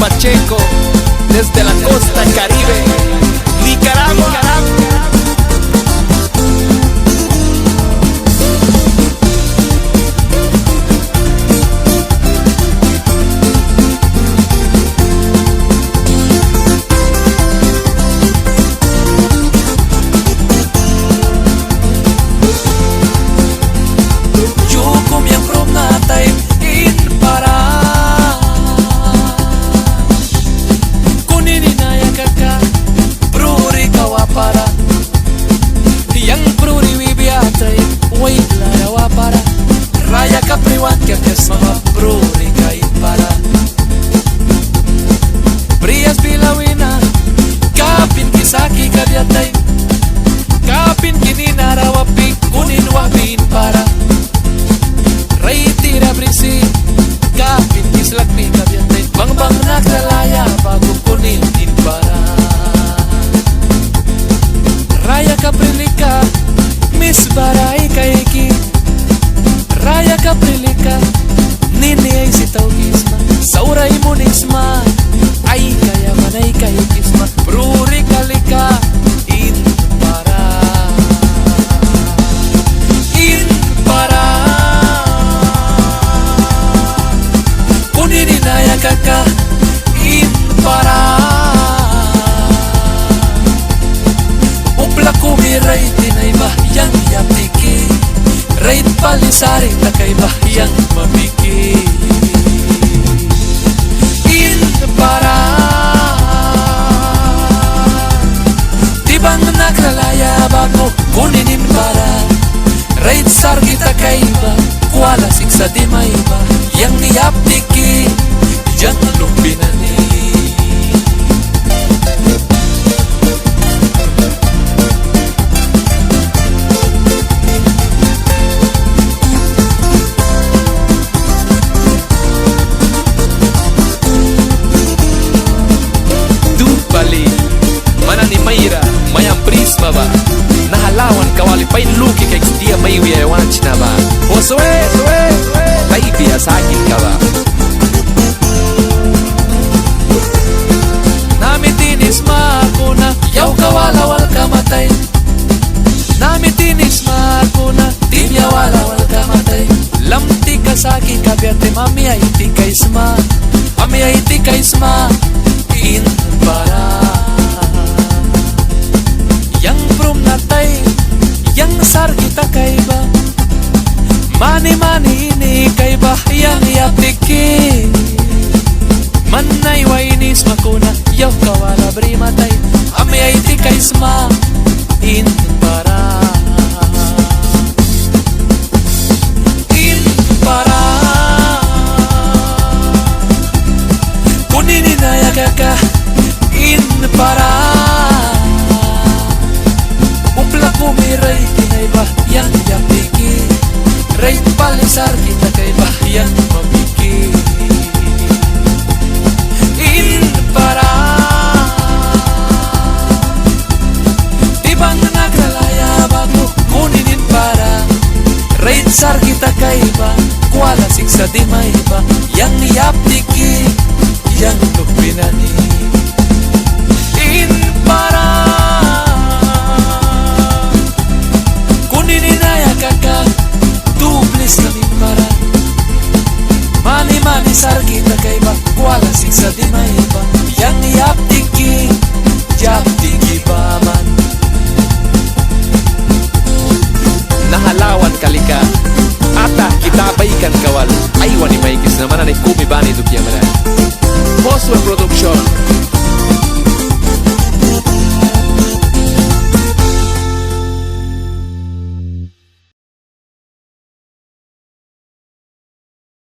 Pacheco, desde la costa Caribe, Nicaragua. Raya Capriwan que es mama prurika para Brias bilawina kapin kisaki kabiatay kapin kininarawapi kunin wabin para Ray tira brisi kapin kislakmi kabiatay bang naglalaya bago kunin din para Raya Caprilika Miss Baray Kaiki Raya Caprilika Nini ay sitaw kisma Sauray mo nisma Ay kaya manay kayo kisma Prurika lika In para In para Kunini naya kaka In para Upla kumiray tinay bahiyang yapiki Raid palisari takay bahiyang mamiki In para Tibang naglalaya bago kuninin para Raid sargi takay ba Kuala siksa di may ba Yang niyaptiki Yang lumbinani Mayang prisma ba Nahalawan kawali pa'y luki kay dia may wiyawan na ba O suwe Pa'y biyasakin ka ba Namitinis ma ako na Yaw kawalawal kamatay Namitinis ma ako na Di yawalawal kamatay Lamti ka sakin kabyate Mami ay iti ka isma Mami ay iti ka isma In para Yang prum natay Yang sargi takay ba Mani ini kay ba Yang yapiki Manay wainis makuna Yaw kawala brimatay Ami ay ti kay sma In para In para Kunini naya kaka In para Upla kumiray kinay ba Yang yapiki Ray palisar kita kay ba Yang mamiki In para Tibang naglalaya bago kuninin para Ray sar kita kay ba Kuala siksa di may ba Yang niyaptiki Yang lupinani In para Mani sar kita kay ba Kuala siksa di may ba Yang yaptiki ba man Nahalawan kalika Ata kita baikan kawal Aywan ni maikis naman anay kumibani dukya manan Postwell Production